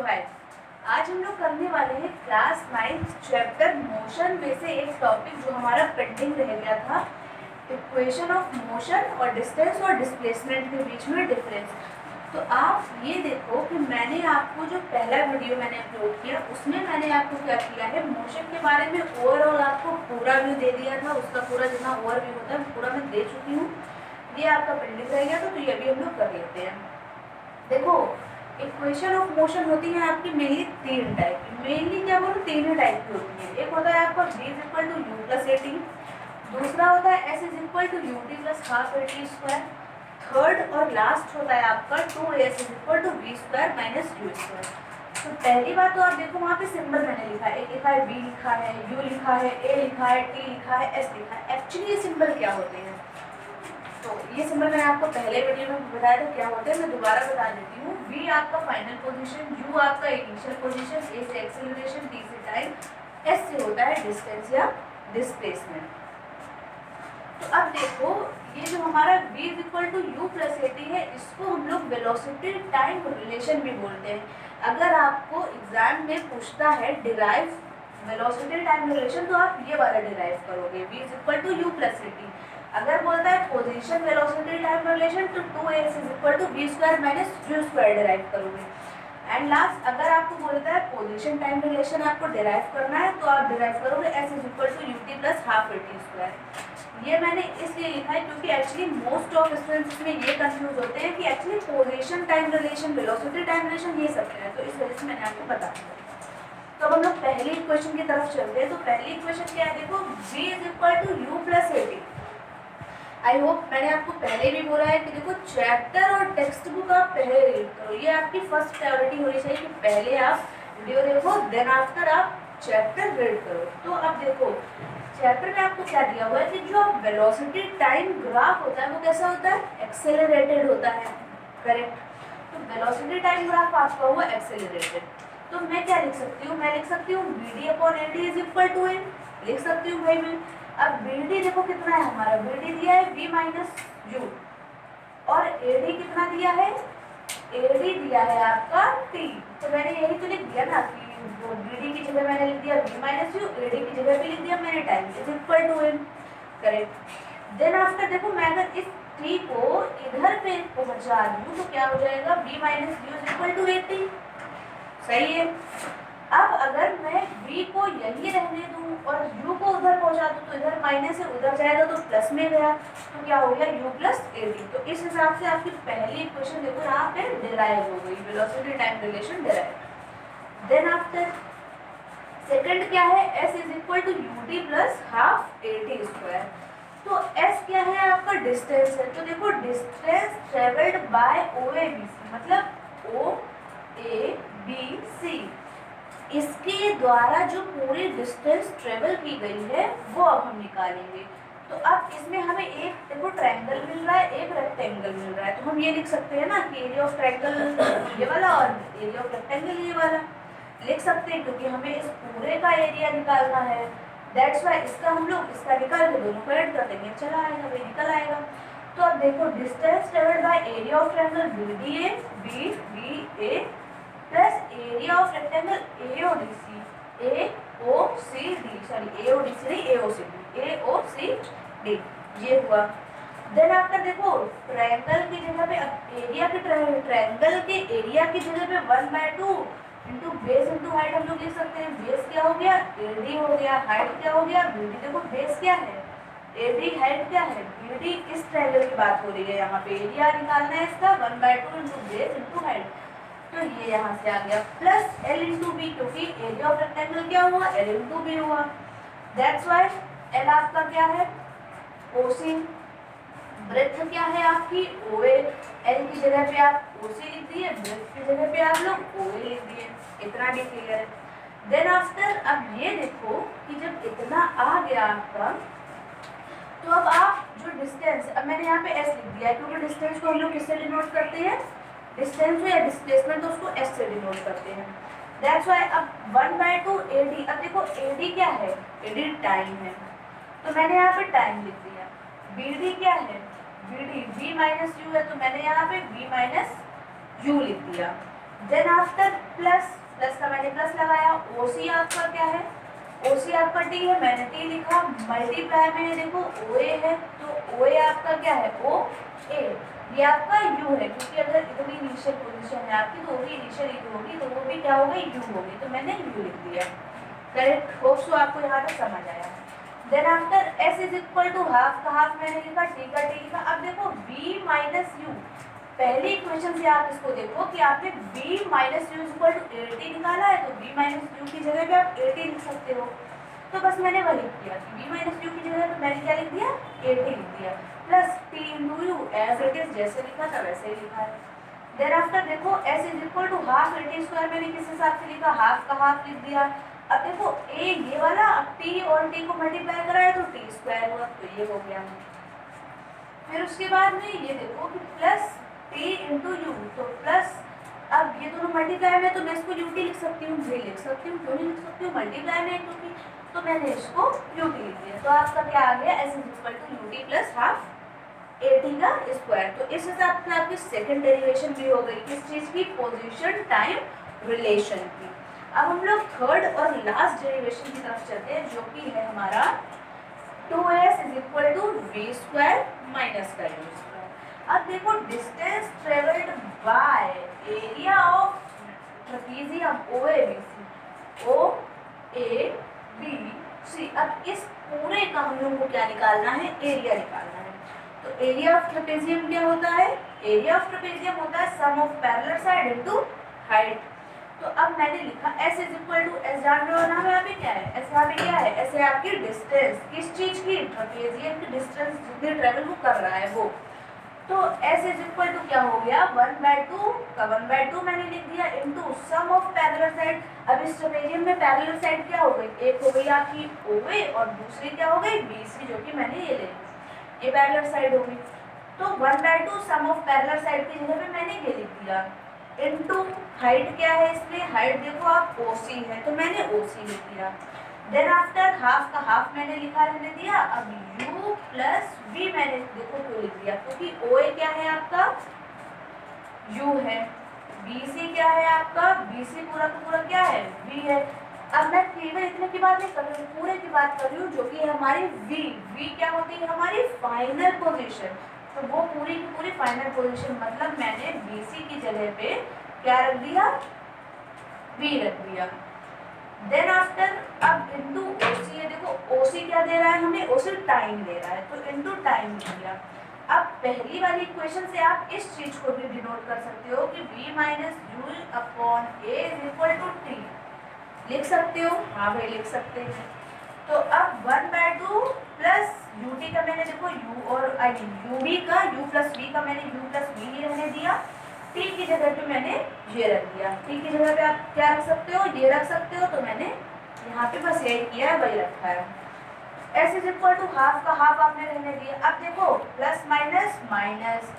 है, आज हम लोग करने वाले हैं क्लास 9 चैप्टर मोशन में से एक टॉपिक जो हमारा पेंडिंग रह गया था, इक्वेशन ऑफ मोशन और डिस्टेंस और डिस्प्लेसमेंट के बीच में डिफरेंस। तो आप ये देखो कि मैंने आपको जो पहला वीडियो मैंने अपलोड किया उसमें मैंने आपको क्या किया है, मोशन के बारे में ओवरऑल आपको पूरा व्यू दे दिया था। उसका पूरा जितना ओवरव्यू होता है पूरा मैं दे चुकी हूँ। ये आपका पेंडिंग रह गया था, तो ये भी हम लोग कर लेते हैं। देखो, इक्वेशन ऑफ मोशन होती है आपकी मेनली तीन टाइप की। मेनली क्या बोलो, तीन ही टाइप की होती है। एक होता है आपका v is equal to U plus A T, दूसरा होता है s is equal to U T plus half A T square, third और लास्ट होता है आपका 2s is equal to we square minus you square. तो पहली बात तो आप देखो, वहाँ पे सिंबल मैंने लिखा है, एक लिखा है v लिखा है, u लिखा है, a लिखा है, t लिखा है, s लिखा है। एक्चुअली ये सिंबल क्या होते हैं, तो ये सिंबल मैंने आपको पहले वीडियो में बताया था क्या होता है, मैं दोबारा बता देती हूँ। v आपका फाइनल पोजीशन, u आपका इनिशियल पोजीशन, a से एक्सेलरेशन, t से टाइम, s से होता है डिस्टेंस या डिस्प्लेसमेंट। तो अब देखो, ये जो हमारा v is equal to U plus A T है, इसको हम लोग वेलोसिटी टाइम रिलेशन भी बोलते हैं। अगर आपको एग्जाम में पूछता है डिराइव वेलोसिटी टाइम रिलेशन, तो आप ये वाला डिराइव करोगे, v is equal to U plus A T. अगर बोलता है पोजीशन वेलोसिटी टाइम रिलेशन, तो 2s is equal to v square minus u square derive करोगे। एंड लास्ट, अगर आपको बोलता है पोजीशन टाइम रिलेशन आपको डिराइव करना है, तो आप डिराइव करोगे s is equal to ut plus half A T square. ये मैंने इसलिए लिखा है क्योंकि एक्चुअली मोस्ट ऑफ स्टूडेंट्स में ये कंफ्यूज होते हैं कि actually position time relation, velocity time relation ये सब है, तो इस वजह से मैंने आपको बता दिया। तो अब हम लोग पहली इक्वेशन की तरफ चलते हैं। तो पहली इक्वेशन क्या है, देखो v is equal to U plus A T. I hope मैंने आपको पहले भी बोला है कि देखो, चैप्टर और टेक्स्ट बुक आप पहले रीड करो। ये आपकी फर्स्ट प्रायोरिटी होनी चाहिए कि पहले आप वीडियो देखो, देन आफ्टर आप चैप्टर रीड करो। तो अब देखो, चैप्टर में आपको क्या दिया हुआ है कि जो वेलोसिटी टाइम ग्राफ होता है वो कैसा होता है, एक्सेलरेटेड होता है, करेक्ट। तो वेलोसिटी टाइम ग्राफ आपका हुआ एक्सेलरेटेड। तो मैं क्या लिख सकती हूँ, मैं लिख सकती हूँ B D upon A D is equal to N, लिख सकती हूँ भाई मैं। अब बी डी देखो कितना है, हमारा बी डी दिया है v माइनस यू, और ए डी कितना दिया है, ए डी दिया है आपका t। तो मैंने यही तो लिख दिया ना कि वो बी डी की जगह मैंने लिख दिया v minus U, A D की जगह भी लिख दिया मैंने time is equal to N, correct. Then after देखो, मैं अगर इस t को इधर पे पहुंचा दूँ तो क्या हो जाएगा, v minus U is equal to A T, सही है। अब अगर मैं v को यही रहने दूं और u को उधर पहुंचा दूं, तो इधर माइनस से उधर जाएगा तो प्लस में गया, तो क्या हो गया u प्लस ए टी। तो इस हिसाब से आपकी पहली इक्वेशन देखो यहाँ पे डिराइव हो गई, velocity time relation derive. Then after second क्या है, s is equal to U T plus half A T square. तो s क्या है आपका, डिस्टेंस है। तो देखो, distance travelled by O A B C, मतलब ओ ए बी सी, इसके द्वारा जो पूरी डिस्टेंस ट्रेवल की गई है वो अब हम निकालेंगे। तो अब इसमें हमें एक देखो ट्रायंगल मिल रहा है, एक रेक्टेंगल मिल रहा है। तो हम ये लिख सकते हैं ना कि एरिया ऑफ ट्रायंगल ये वाला और एरिया ऑफ रेक्टेंगल ये वाला लिख सकते हैं, क्योंकि हमें इस पूरे का एरिया निकालना है। दैट्स वाई इसका हम लोग इसका निकाल के दोनों को ऐड कर देंगे, चला आएगा, वही निकल आएगा। तो अब देखो, distance travelled by area of triangle B D A B D A plus area of rectangle AODC AOCD, ये हुआ। देन आफ्टर देखो, ट्रायंगल की जगह पे एरिया के ट्रायंगल के एरिया की जगह पे 1/2 इंटू बेस इंटू हाइट हम लोग लिख सकते हैं। बेस क्या हो गया, AD हो गया, हाइट क्या हो गया BD। देखो बेस क्या है AD, हाइट क्या है BD। किस ट्रायंगल की बात हो रही है, यहाँ पे एरिया निकालना है इसका 1/2 इंटू बेस इंटू हाइट। तो ये यहाँ से आ गया प्लस L इंटू बी, क्योंकि एरिया ऑफ रेक्टेंगल क्या हुआ, L इंटू बी हुआ। दैट्स वाई L आपका क्या है, OC। ब्रेथ क्या है आपकी OA, L की जगह पे आप OC लिख दिए, ब्रेथ की जगह पे आप लोग OA लिख दिए, इतना भी क्लियर है। देन आफ्टर अब ये देखो कि जब इतना आ गया आपका, तो अब आप जो डिस्टेंस, अब मैंने यहाँ पे S लिख दिया है क्योंकि डिस्टेंस को हम लोग किससे डिनोट करते हैं, डिस्टेंस या डिस्प्लेसमेंट, तो उसको s से डिनोट करते हैं। दैट्स वाई अब 1/2 AD। अब देखो AD क्या है, AD टाइम है, तो मैंने यहाँ पे टाइम लिख दिया। BD क्या है, BD v माइनस यू है, तो मैंने यहाँ पे v माइनस यू लिख दिया। देन आफ्टर प्लस, प्लस का मैंने प्लस लगाया, ओसी आपका क्या है, ओसी आपका टी है, मैंने टी लिखा, मल्टीप्लाई में देखो ओ ए है, तो ओ ए आपका क्या है, ओ ए, ये आपका यू है, क्योंकि अगर इतनी इनिशियल पोजीशन है आपकी तो वो भी इनिशियल यू होगी, तो वो भी क्या होगी, यू होगी, तो मैंने यू लिख दिया। करेक्ट, होप सो आपको यहाँ तक समझ आया। Then after s is equal to half का हाफ मैंने लिखा, टी का टी लिखा। अब देखो v माइनस यू, पहले इक्वेशन से आप इसको देखो कि आपने v minus u equal to A t निकाला है, तो v माइनस यू की जगह पे आप ए टी लिख सकते हो। तो बस मैंने वही किया कि v माइनस यू की जगह पे मैंने क्या लिख दिया, ए टी लिख दिया, plus t into u as it is, जैसे लिखा था वैसे ही लिखा है। देन आफ्टर देखो s is equal to half A T square, मैंने किस हिसाब से लिखा, हाफ का हाफ लिख दिया। अब देखो a ये वाला, अब t और t को मल्टीप्लाई करा है तो t स्क्वायर हुआ, तो ये हो गया। फिर उसके बाद में ये देखो कि प्लस टी इंटू यू, तो प्लस, अब ये दोनों मल्टीप्लाई में, तो मैं इसको यू टी लिख सकती हूँ, भी लिख सकती हूँ, क्यों नहीं लिख सकती हूँ, मल्टीप्लाई में क्योंकि, तो मैंने इसको यू टी लिख दिया। तो आपका क्या आ गया, s is equal to U T plus half A t का स्क्वायर। तो इस हिसाब से आपकी सेकंड डेरिवेशन भी हो गई, किस चीज़ की, पोजिशन टाइम रिलेशन की। अब हम लोग थर्ड और लास्ट डेरिवेशन की तरफ चलते हैं, जो कि है हमारा 2s is equal to we square minus का यू स्क्वायर। अब देखो distance travelled by area of trapezium O A B C, O A B C. अब इस पूरे का हम लोगों को क्या निकालना है, एरिया निकालना है। तो एरिया ऑफ ट्रेपेजियम क्या होता है, एरिया ऑफ ट्रेपेजियम होता है sum of parallel side into height. तो अब मैंने लिखा s is equal to, s जान रहे हो ना यहाँ पे क्या है, s यहाँ पे क्या है, s है आपकी डिस्टेंस, किस चीज की, ट्रेपेजियम की डिस्टेंस जितनी ट्रेवल वो कर रहा है वो। तो s इज इक्वल टू क्या हो गया, 1/2 का 1/2 मैंने लिख दिया into sum of parallel side. अब इस ट्रेपेजियम में पैरेलल साइड क्या हो गई, एक हो गई आपकी OA और दूसरी क्या हो गई BC, जो कि मैंने ये ले ली, ये पैरेलल साइड हो गई। तो 1/2 सम ऑफ पैरेलल साइड की जगह पे मैंने ये लिख दिया, इनटू हाइट क्या है इसमें, हाइट देखो आप OC है, तो मैंने OC लिख दिया। देन आफ्टर हाफ का हाफ मैंने लिखा रहने दिया, अब u प्लस v मैंने देखो क्यों लिख दिया, क्योंकि OA क्या है आपका, u है, BC क्या है आपका, BC पूरा का पूरा क्या है, v है। अब मैं केवल इतने की बात नहीं कर रही हूँ, पूरे की बात कर रही हूँ, जो कि है हमारी v क्या होती है, हमारी फाइनल पोजीशन। तो वो पूरी की पूरी फाइनल पोजीशन, मतलब मैंने BC की जगह पे क्या रख दिया, v रख दिया। देन आफ्टर अब इनटू OC है, देखो OC क्या दे रहा है हमें, OC टाइम दे रहा है, तो इनटू टाइम दिया। अब पहली वाली इक्वेशन से आप इस चीज को भी डिनोट कर सकते हो कि v minus u upon a is equal to t, लिख सकते हो, हाँ भाई लिख सकते हैं। तो अब 1/2 प्लस यू टी का मैंने देखो u और आई मीन यू वी का, u प्लस वी का मैंने u प्लस वी ही रहने दिया, t की जगह पे मैंने ये रख दिया, t की जगह पे आप क्या रख सकते हो, ये रख सकते हो, तो मैंने यहाँ पे बस यही किया है, वही रखा है। s is equal to half का हाफ आपने रहने दिया। अब देखो प्लस माइनस माइनस,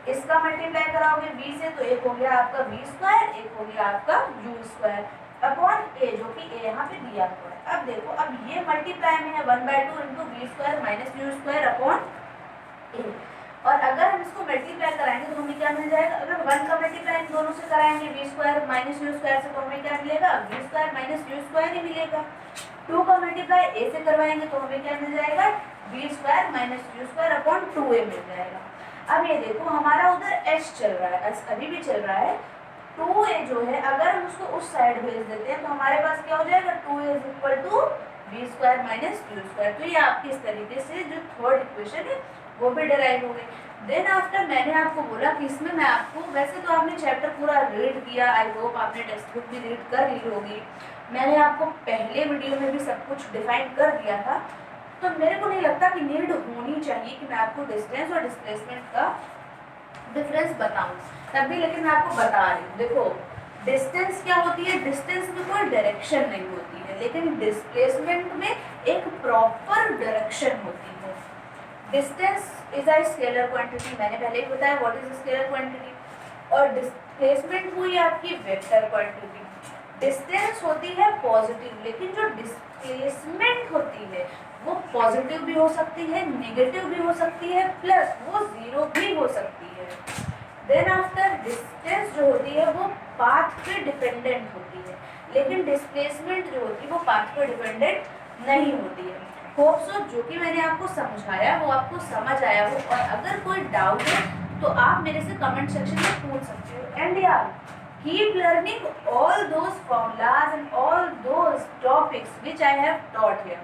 इसका मल्टीप्लाई कराओगे v से, तो एक हो गया आपका v स्क्वायर, एक हो गया आपका u स्क्वायर अपॉन a, जो कि a यहाँ पे दिया हुआ है। अब देखो अब ये मल्टीप्लाई में है 1/2 into v square minus you square upon a, और अगर हम इसको मल्टीप्लाई कराएंगे तो हमें क्या मिल जाएगा, अगर 1 का मल्टीप्लाई इन दोनों से कराएंगे v square minus you square से, तो हमें क्या मिलेगा, v square minus you square ही मिलेगा। 2 का मल्टीप्लाई a से करवाएंगे तो हमें क्या मिल जाएगा, v square minus you square upon 2a मिल जाएगा। अब ये देखो हमारा उधर s चल रहा है, s अभी भी चल रहा है, 2a जो है अगर हम उसको उस साइड भेज देते हैं तो हमारे पास क्या हो जाएगा, 2a is equal to v square minus you square. तो ये आपकी इस तरीके से जो थर्ड इक्वेशन है वो भी डिराइव हो गई। देन आफ्टर मैंने आपको बोला कि इसमें मैं आपको, वैसे तो आपने चैप्टर पूरा रीड किया, आई होप आपने टेक्स्ट बुक भी रीड कर ली होगी, मैंने आपको पहले वीडियो में भी सब कुछ डिफाइन कर दिया था, तो मेरे को नहीं लगता कि नीड होनी चाहिए कि मैं आपको डिस्टेंस और डिस्प्लेसमेंट का डिफरेंस बताऊं तब भी, लेकिन मैं आपको बता रही हूँ। देखो डिस्टेंस क्या होती है, डिस्टेंस में कोई डायरेक्शन नहीं होती है, लेकिन डिस्प्लेसमेंट में एक प्रॉपर डायरेक्शन होती है। Distance is a scalar quantity, मैंने पहले ही बताया व्हाट इज स्केलर क्वांटिटी, और डिस्प्लेसमेंट हुई आपकी वेक्टर क्वांटिटी। डिस्टेंस होती है पॉजिटिव, लेकिन जो डिस्प्लेसमेंट होती है वो पॉजिटिव भी हो सकती है, नेगेटिव भी हो सकती है, प्लस वो जीरो भी हो सकती है। देन आफ्टर डिस्टेंस जो होती है वो पाथ पे डिपेंडेंट होती है, लेकिन डिस्प्लेसमेंट जो होती है वो पाथ पे डिपेंडेंट नहीं होती है। होप सो जो कि मैंने आपको समझाया वो आपको समझ आया हो, और अगर कोई डाउट है तो आप मेरे से कमेंट सेक्शन में पूछ सकते हो। एंड यार, keep learning all those formulas and all those topics which I have taught here.